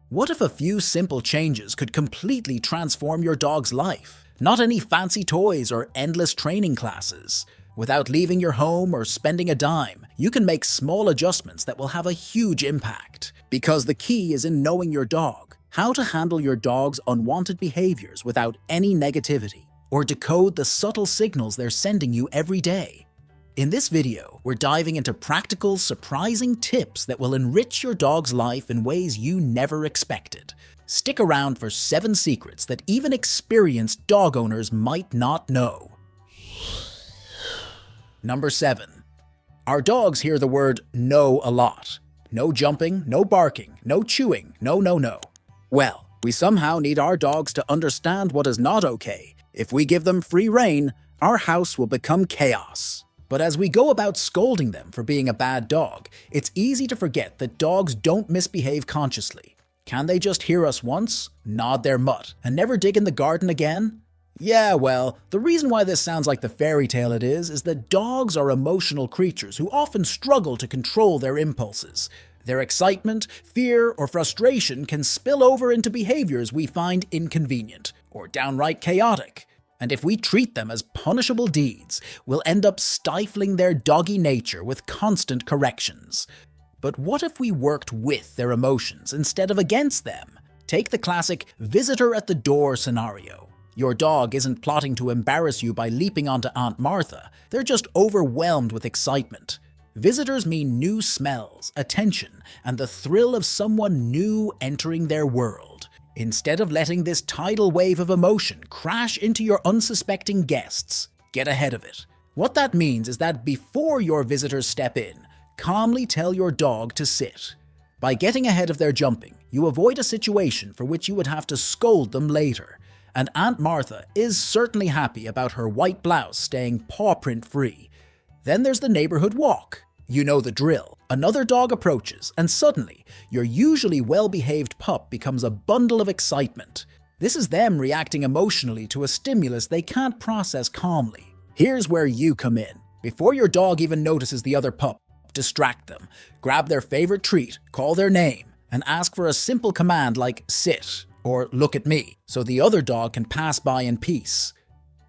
What if a few simple changes could completely transform your dog's life? Not any fancy toys or endless training classes. Without leaving your home or spending a dime, you can make small adjustments that will have a huge impact. Because the key is in knowing your dog, how to handle your dog's unwanted behaviors without any negativity, or decode the subtle signals they're sending you every day. In this video, we're diving into practical, surprising tips that will enrich your dog's life in ways you never expected. Stick around for 7 secrets that even experienced dog owners might not know. Number 7. Our dogs hear the word no a lot. No jumping, no barking, no chewing, no. Well, we somehow need our dogs to understand what is not okay. If we give them free rein, our house will become chaos. But as we go about scolding them for being a bad dog, it's easy to forget that dogs don't misbehave consciously. Can they just hear us once, nod their mutt, and never dig in the garden again? Yeah, well, the reason why this sounds like the fairy tale it is that dogs are emotional creatures who often struggle to control their impulses. Their excitement, fear, or frustration can spill over into behaviors we find inconvenient or downright chaotic. And if we treat them as punishable deeds, we'll end up stifling their doggy nature with constant corrections. But what if we worked with their emotions instead of against them? Take the classic visitor at the door scenario. Your dog isn't plotting to embarrass you by leaping onto Aunt Martha. They're just overwhelmed with excitement. Visitors mean new smells, attention, and the thrill of someone new entering their world. Instead of letting this tidal wave of emotion crash into your unsuspecting guests, get ahead of it. What that means is that before your visitors step in, calmly tell your dog to sit. By getting ahead of their jumping, you avoid a situation for which you would have to scold them later. And Aunt Martha is certainly happy about her white blouse staying paw print free. Then there's the neighborhood walk. You know the drill. Another dog approaches, and suddenly, your usually well-behaved pup becomes a bundle of excitement. This is them reacting emotionally to a stimulus they can't process calmly. Here's where you come in. Before your dog even notices the other pup, distract them. Grab their favorite treat, call their name, and ask for a simple command like sit or look at me, so the other dog can pass by in peace.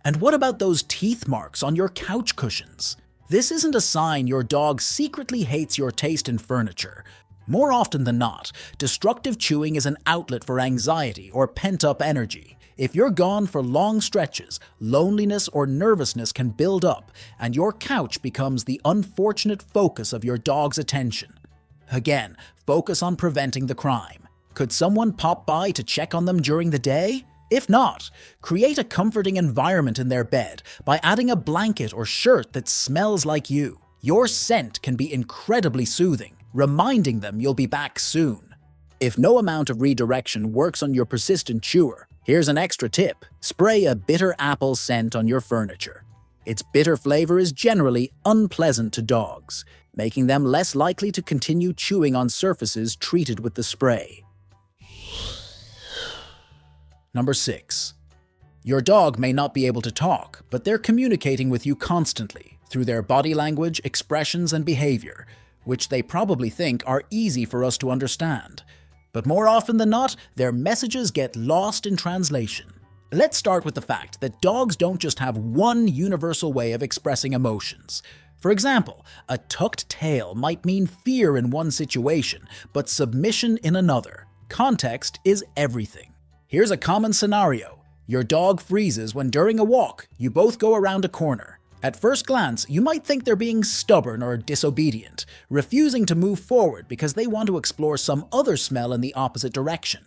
And what about those teeth marks on your couch cushions? This isn't a sign your dog secretly hates your taste in furniture. More often than not, destructive chewing is an outlet for anxiety or pent-up energy. If you're gone for long stretches, loneliness or nervousness can build up, and your couch becomes the unfortunate focus of your dog's attention. Again, focus on preventing the crime. Could someone pop by to check on them during the day? If not, create a comforting environment in their bed by adding a blanket or shirt that smells like you. Your scent can be incredibly soothing, reminding them you'll be back soon. If no amount of redirection works on your persistent chewer, here's an extra tip. Spray a bitter apple scent on your furniture. Its bitter flavor is generally unpleasant to dogs, making them less likely to continue chewing on surfaces treated with the spray. Number 6. Your dog may not be able to talk, but they're communicating with you constantly through their body language, expressions, and behavior, which they probably think are easy for us to understand. But more often than not, their messages get lost in translation. Let's start with the fact that dogs don't just have one universal way of expressing emotions. For example, a tucked tail might mean fear in one situation, but submission in another. Context is everything. Here's a common scenario. Your dog freezes when during a walk, you both go around a corner. At first glance, you might think they're being stubborn or disobedient, refusing to move forward because they want to explore some other smell in the opposite direction.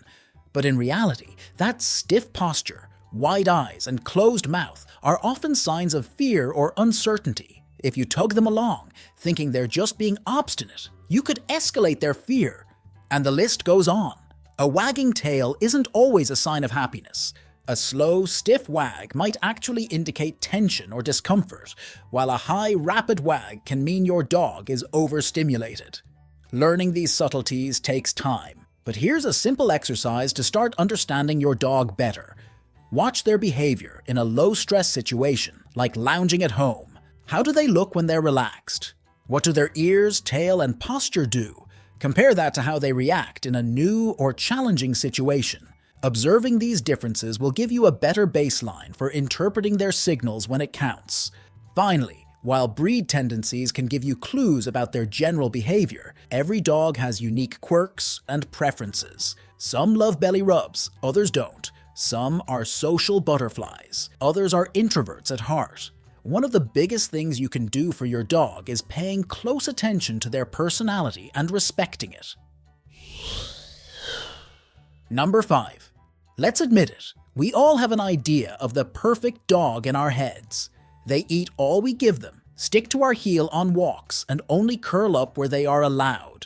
But in reality, that stiff posture, wide eyes, and closed mouth are often signs of fear or uncertainty. If you tug them along, thinking they're just being obstinate, you could escalate their fear. And the list goes on. A wagging tail isn't always a sign of happiness. A slow, stiff wag might actually indicate tension or discomfort, while a high, rapid wag can mean your dog is overstimulated. Learning these subtleties takes time, but here's a simple exercise to start understanding your dog better. Watch their behavior in a low-stress situation, like lounging at home. How do they look when they're relaxed? What do their ears, tail, and posture do? Compare that to how they react in a new or challenging situation. Observing these differences will give you a better baseline for interpreting their signals when it counts. Finally, while breed tendencies can give you clues about their general behavior, every dog has unique quirks and preferences. Some love belly rubs, others don't. Some are social butterflies, others are introverts at heart. One of the biggest things you can do for your dog is paying close attention to their personality and respecting it. Number 5. Let's admit it, we all have an idea of the perfect dog in our heads. They eat all we give them, stick to our heel on walks, and only curl up where they are allowed.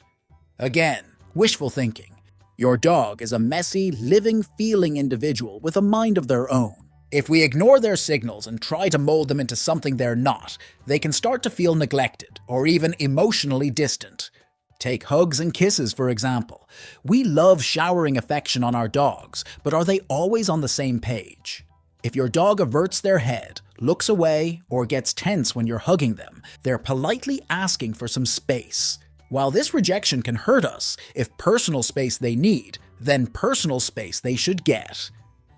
Again, wishful thinking. Your dog is a messy, living, feeling individual with a mind of their own. If we ignore their signals and try to mold them into something they're not, they can start to feel neglected or even emotionally distant. Take hugs and kisses, for example. We love showering affection on our dogs, but are they always on the same page? If your dog averts their head, looks away, or gets tense when you're hugging them, they're politely asking for some space. While this rejection can hurt us, if personal space they need, then personal space they should get.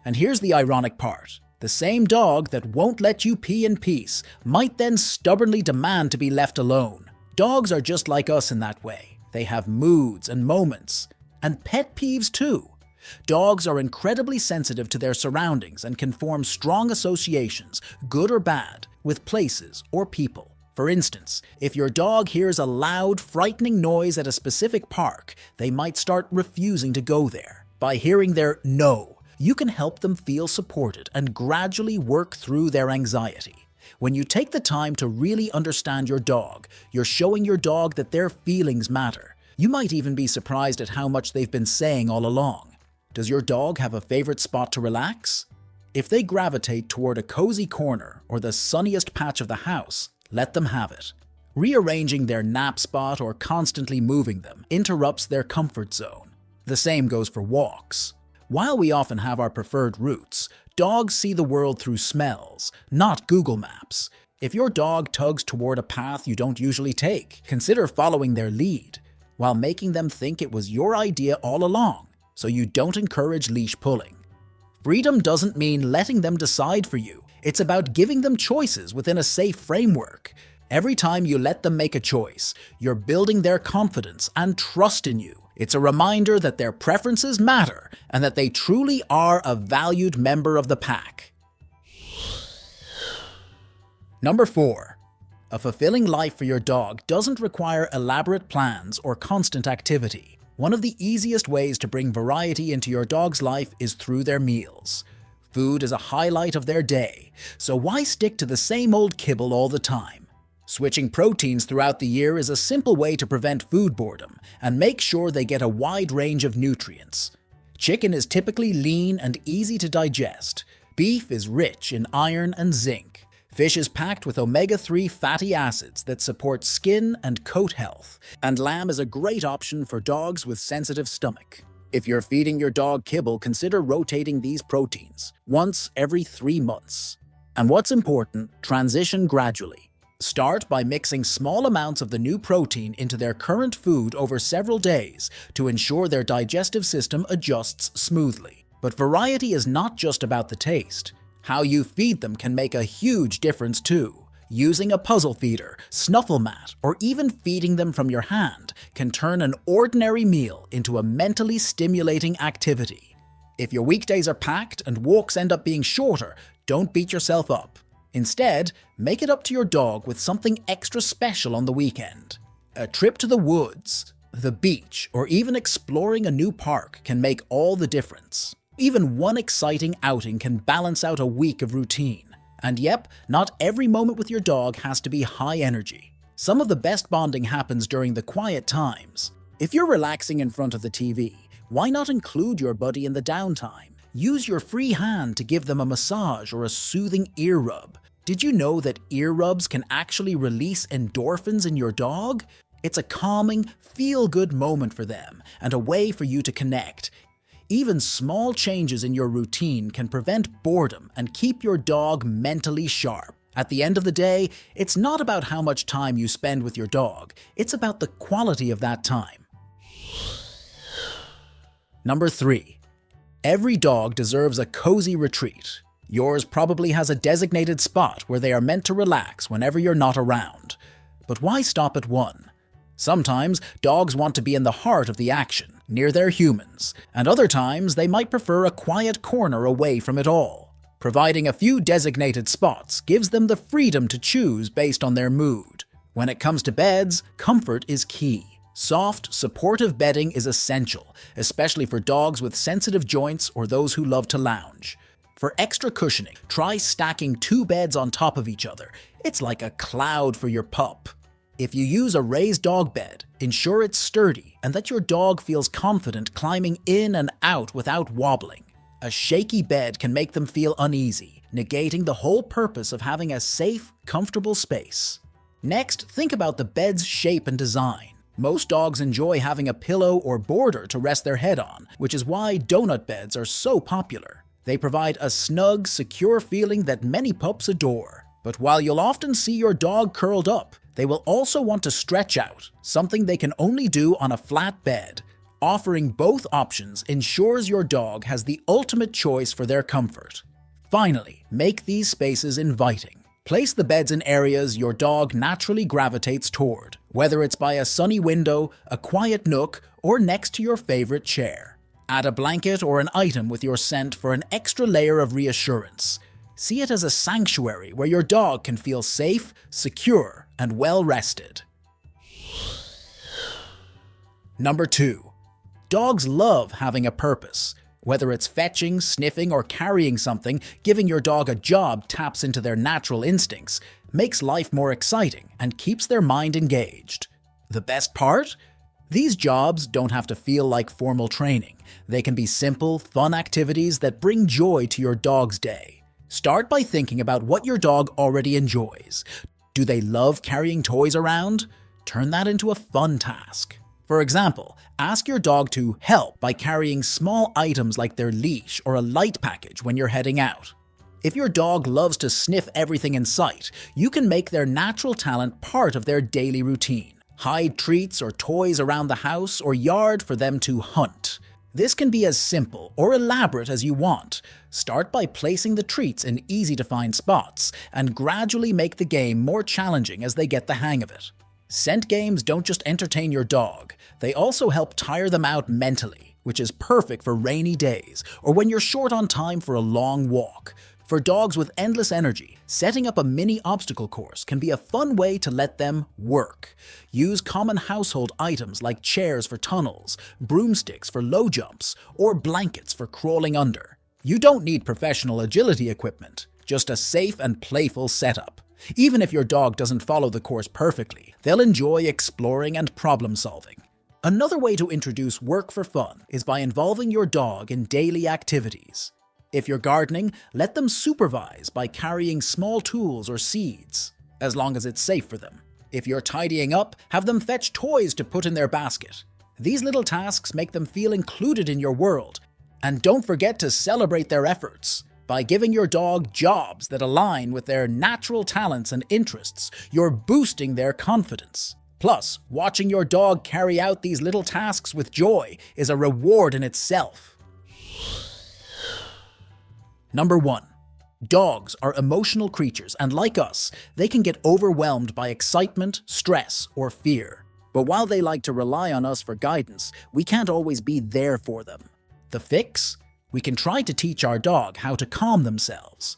And here's the ironic part. The same dog that won't let you pee in peace might then stubbornly demand to be left alone. Dogs are just like us in that way. They have moods and moments, and pet peeves too. Dogs are incredibly sensitive to their surroundings and can form strong associations, good or bad, with places or people. For instance, if your dog hears a loud, frightening noise at a specific park, they might start refusing to go there. By hearing their no, you can help them feel supported and gradually work through their anxiety. When you take the time to really understand your dog, you're showing your dog that their feelings matter. You might even be surprised at how much they've been saying all along. Does your dog have a favorite spot to relax? If they gravitate toward a cozy corner or the sunniest patch of the house, let them have it. Rearranging their nap spot or constantly moving them interrupts their comfort zone. The same goes for walks. While we often have our preferred routes, dogs see the world through smells, not Google Maps. If your dog tugs toward a path you don't usually take, consider following their lead, while making them think it was your idea all along, so you don't encourage leash pulling. Freedom doesn't mean letting them decide for you. It's about giving them choices within a safe framework. Every time you let them make a choice, you're building their confidence and trust in you. It's a reminder that their preferences matter and that they truly are a valued member of the pack. Number 4. A fulfilling life for your dog doesn't require elaborate plans or constant activity. One of the easiest ways to bring variety into your dog's life is through their meals. Food is a highlight of their day, so why stick to the same old kibble all the time? Switching proteins throughout the year is a simple way to prevent food boredom and make sure they get a wide range of nutrients. Chicken is typically lean and easy to digest. Beef is rich in iron and zinc. Fish is packed with omega-3 fatty acids that support skin and coat health. And lamb is a great option for dogs with sensitive stomach. If you're feeding your dog kibble, consider rotating these proteins once every 3 months. And what's important, transition gradually. Start by mixing small amounts of the new protein into their current food over several days to ensure their digestive system adjusts smoothly. But variety is not just about the taste. How you feed them can make a huge difference too. Using a puzzle feeder, snuffle mat, or even feeding them from your hand can turn an ordinary meal into a mentally stimulating activity. If your weekdays are packed and walks end up being shorter, don't beat yourself up. Instead, make it up to your dog with something extra special on the weekend. A trip to the woods, the beach, or even exploring a new park can make all the difference. Even one exciting outing can balance out a week of routine. And yep, not every moment with your dog has to be high energy. Some of the best bonding happens during the quiet times. If you're relaxing in front of the TV, why not include your buddy in the downtime? Use your free hand to give them a massage or a soothing ear rub. Did you know that ear rubs can actually release endorphins in your dog? It's a calming, feel-good moment for them and a way for you to connect. Even small changes in your routine can prevent boredom and keep your dog mentally sharp. At the end of the day, it's not about how much time you spend with your dog, it's about the quality of that time. Number 3. Every dog deserves a cozy retreat. Yours probably has a designated spot where they are meant to relax whenever you're not around. But why stop at one? Sometimes dogs want to be in the heart of the action, near their humans, and other times they might prefer a quiet corner away from it all. Providing a few designated spots gives them the freedom to choose based on their mood. When it comes to beds, comfort is key. Soft, supportive bedding is essential, especially for dogs with sensitive joints or those who love to lounge. For extra cushioning, try stacking 2 beds on top of each other. It's like a cloud for your pup. If you use a raised dog bed, ensure it's sturdy and that your dog feels confident climbing in and out without wobbling. A shaky bed can make them feel uneasy, negating the whole purpose of having a safe, comfortable space. Next, think about the bed's shape and design. Most dogs enjoy having a pillow or border to rest their head on, which is why donut beds are so popular. They provide a snug, secure feeling that many pups adore. But while you'll often see your dog curled up, they will also want to stretch out, something they can only do on a flat bed. Offering both options ensures your dog has the ultimate choice for their comfort. Finally, make these spaces inviting. Place the beds in areas your dog naturally gravitates toward, whether it's by a sunny window, a quiet nook, or next to your favorite chair. Add a blanket or an item with your scent for an extra layer of reassurance. See it as a sanctuary where your dog can feel safe, secure, and well rested. Number 2. Dogs love having a purpose. Whether it's fetching, sniffing, or carrying something, giving your dog a job taps into their natural instincts, makes life more exciting, and keeps their mind engaged. The best part? These jobs don't have to feel like formal training. They can be simple, fun activities that bring joy to your dog's day. Start by thinking about what your dog already enjoys. Do they love carrying toys around? Turn that into a fun task. For example, ask your dog to help by carrying small items like their leash or a light package when you're heading out. If your dog loves to sniff everything in sight, you can make their natural talent part of their daily routine. Hide treats or toys around the house or yard for them to hunt. This can be as simple or elaborate as you want. Start by placing the treats in easy-to-find spots and gradually make the game more challenging as they get the hang of it. Scent games don't just entertain your dog, they also help tire them out mentally, which is perfect for rainy days or when you're short on time for a long walk. For dogs with endless energy, setting up a mini obstacle course can be a fun way to let them work. Use common household items like chairs for tunnels, broomsticks for low jumps, or blankets for crawling under. You don't need professional agility equipment, just a safe and playful setup. Even if your dog doesn't follow the course perfectly, they'll enjoy exploring and problem solving. Another way to introduce work for fun is by involving your dog in daily activities. If you're gardening, let them supervise by carrying small tools or seeds, as long as it's safe for them. If you're tidying up, have them fetch toys to put in their basket. These little tasks make them feel included in your world. And don't forget to celebrate their efforts. By giving your dog jobs that align with their natural talents and interests, you're boosting their confidence. Plus, watching your dog carry out these little tasks with joy is a reward in itself. Number 1. Dogs are emotional creatures, and like us, they can get overwhelmed by excitement, stress, or fear. But while they like to rely on us for guidance, we can't always be there for them. The fix? We can try to teach our dog how to calm themselves.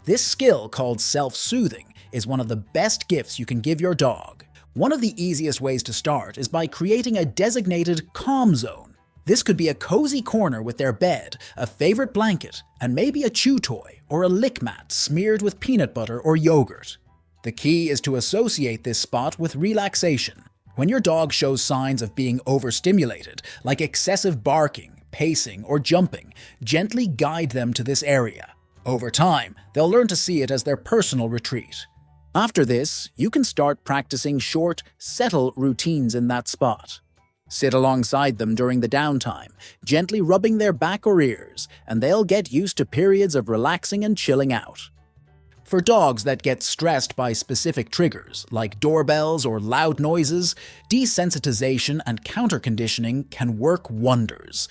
This skill, called self-soothing, is one of the best gifts you can give your dog. One of the easiest ways to start is by creating a designated calm zone. This could be a cozy corner with their bed, a favorite blanket, and maybe a chew toy or a lick mat smeared with peanut butter or yogurt. The key is to associate this spot with relaxation. When your dog shows signs of being overstimulated, like excessive barking, pacing, or jumping, gently guide them to this area. Over time, they'll learn to see it as their personal retreat. After this, you can start practicing short, settle routines in that spot. Sit alongside them during the downtime, gently rubbing their back or ears, and they'll get used to periods of relaxing and chilling out. For dogs that get stressed by specific triggers, like doorbells or loud noises, desensitization and counter-conditioning can work wonders.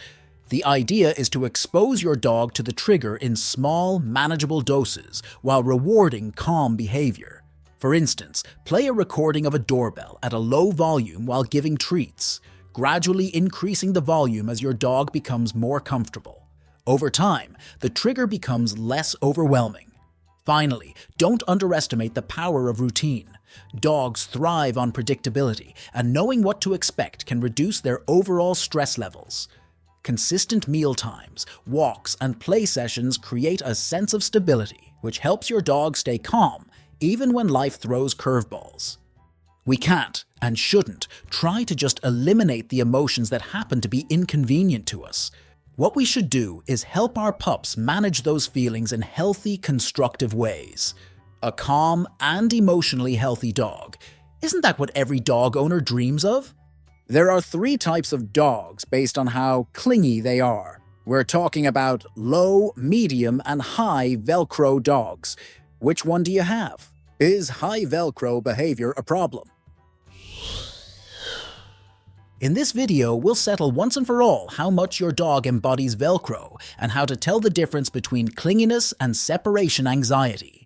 The idea is to expose your dog to the trigger in small, manageable doses while rewarding calm behavior. For instance, play a recording of a doorbell at a low volume while giving treats, gradually increasing the volume as your dog becomes more comfortable. Over time, the trigger becomes less overwhelming. Finally, don't underestimate the power of routine. Dogs thrive on predictability, and knowing what to expect can reduce their overall stress levels. Consistent meal times, walks, and play sessions create a sense of stability, which helps your dog stay calm even when life throws curveballs. We can't, and shouldn't, try to just eliminate the emotions that happen to be inconvenient to us. What we should do is help our pups manage those feelings in healthy, constructive ways. A calm and emotionally healthy dog. Isn't that what every dog owner dreams of? There are 3 types of dogs based on how clingy they are. We're talking about low, medium, and high Velcro dogs. Which one do you have? Is high Velcro behavior a problem? In this video, we'll settle once and for all how much your dog embodies Velcro and how to tell the difference between clinginess and separation anxiety.